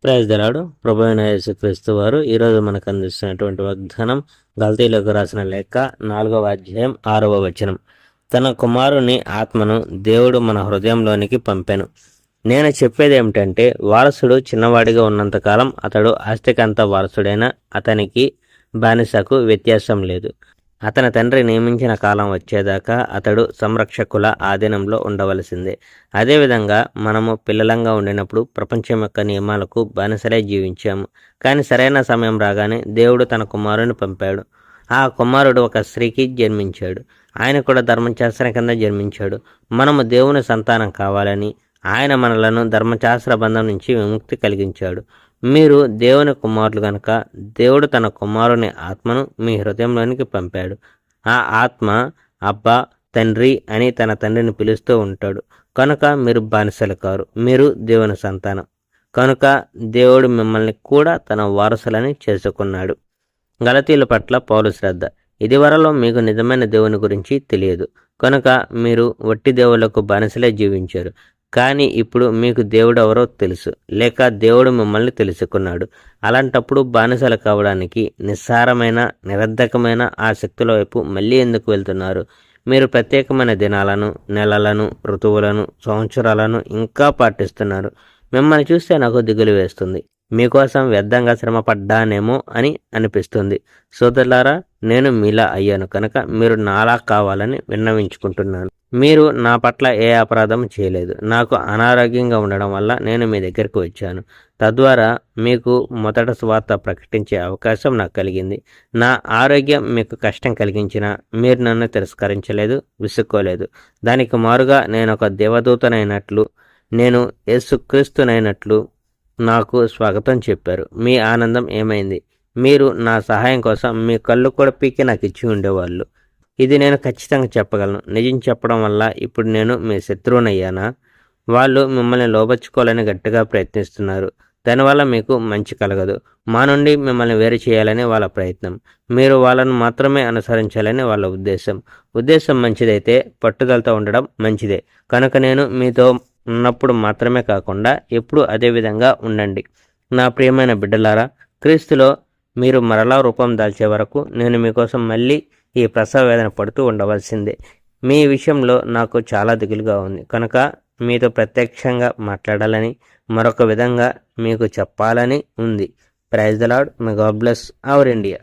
Praise the lord. ప్రభువైన యేసుక్రీస్తు వారు ఈరోజు మనకు అందిస్తున్నటువంటి వాగ్దానం గల్తీలకు రాసిన లేఖ 4వ అధ్యాయం 6వ వచనం. తన కుమారుని ఆత్మను దేవుడు మన హృదయంలోనికి పంపెను. నేను చెప్పేది ఏమిటంటే, వారసుడు చిన్నవాడిగా ఉన్నంతకాలం అతడు ఆస్తికంత వారసుడైన అతనికి బానిసకు వ్యత్యాసం లేదు. అతని తండ్రి నియమించిన కాలం వచ్చేదాకా అతడు సంరక్షకుల ఆధీనంలో ఉండవలసిందే. అదేవిధంగా మనము పిల్లలంగా ఉండినప్పుడు ప్రపంచం యొక్క నియమాలకు బానిసలే జీవించాము. కానీ సరైన సమయం రాగానే దేవుడు తన కుమారుని పంపాడు. ఆ కుమారుడు ఒక స్త్రీకి జన్మించాడు. ఆయన కూడా ధర్మశాస్త్రం కింద జన్మించాడు. మనము దేవుని సంతానం కావాలని ఆయన మనలను ధర్మశాస్త్ర బంధం నుంచి విముక్తి కలిగించాడు. మీరు దేవుని కుమారులు గనక దేవుడు తన కుమారుని ఆత్మను మీ హృదయంలోనికి పంపాడు. ఆ ఆత్మ అబ్బా, తండ్రి అని తన తండ్రిని పిలుస్తూ ఉంటాడు. కనుక మీరు బానిసలు కారు, మీరు దేవుని సంతానం. కనుక దేవుడు మిమ్మల్ని కూడా తన వారసులని చేసుకున్నాడు. గలతీయుల పట్ల పౌలు శ్రద్ధ. ఇదివరలో మీకు నిజమైన దేవుని గురించి తెలియదు కనుక మీరు వట్టి దేవుళ్లకు బానిసలే జీవించారు. కానీ ఇప్పుడు మీకు దేవుడు ఎవరో తెలుసు, లేక దేవుడు మిమ్మల్ని తెలుసుకున్నాడు. అలాంటప్పుడు బానిసలు కావడానికి నిస్సారమైన నిరర్ధకమైన ఆ శక్తుల వైపు మళ్ళీ ఎందుకు వెళ్తున్నారు? మీరు ప్రత్యేకమైన దినాలను, నెలలను, ఋతువులను, సంవత్సరాలను ఇంకా పాటిస్తున్నారు. మిమ్మల్ని చూస్తే నాకు దిగులు వేస్తుంది. మీకోసం వ్యర్థంగా శ్రమ పడ్డానేమో అని అనిపిస్తుంది. సోదరులారా, నేను మీలా అయ్యాను కనుక మీరు నాలా కావాలని విన్నవించుకుంటున్నాను. మీరు నా పట్ల ఏ అపరాధం చేయలేదు. నాకు అనారోగ్యంగా ఉండడం వల్ల నేను మీ దగ్గరికి వచ్చాను. తద్వారా మీకు మొదట సువార్త ప్రకటించే అవకాశం నాకు కలిగింది. నా ఆరోగ్యం మీకు కష్టం కలిగించినా మీరు నన్ను తిరస్కరించలేదు, విసుక్కోలేదు. దానికి మారుగా నేను ఒక దేవదూతనైనట్లు, నేను యేసుక్రీస్తునైనట్లు నాకు స్వాగతం చెప్పారు. మీ ఆనందం ఏమైంది? మీరు నా సహాయం కోసం మీ కళ్ళు కూడా పీకి నాకు ఇచ్చి ఉండేవాళ్ళు. ఇది నేను ఖచ్చితంగా చెప్పగలను. నిజం చెప్పడం వల్ల ఇప్పుడు నేను మీ శత్రువునయ్యానా? వాళ్ళు మిమ్మల్ని లోబర్చుకోవాలని గట్టిగా ప్రయత్నిస్తున్నారు. దానివల్ల మీకు మంచి కలగదు. మా నుండి మిమ్మల్ని వేరు చేయాలని వాళ్ళ ప్రయత్నం. మీరు వాళ్ళను మాత్రమే అనుసరించాలని వాళ్ళ ఉద్దేశం మంచిదైతే పట్టుదలతో ఉండడం మంచిదే. కనుక నేను మీతో ఉన్నప్పుడు మాత్రమే కాకుండా ఎప్పుడు అదే విధంగా ఉండండి. నా ప్రియమైన బిడ్డలారా, క్రీస్తులో మీరు మరలా రూపం దాల్చే వరకు నేను మీకోసం మళ్ళీ ఈ ప్రసవ వేదన పడుతూ ఉండవలసిందే. మీ విషయంలో నాకు చాలా దిగులుగా ఉంది కనుక మీతో ప్రత్యక్షంగా మాట్లాడాలని, మరొక విధంగా మీకు చెప్పాలని ఉంది. Praise the lord. May God bless our India.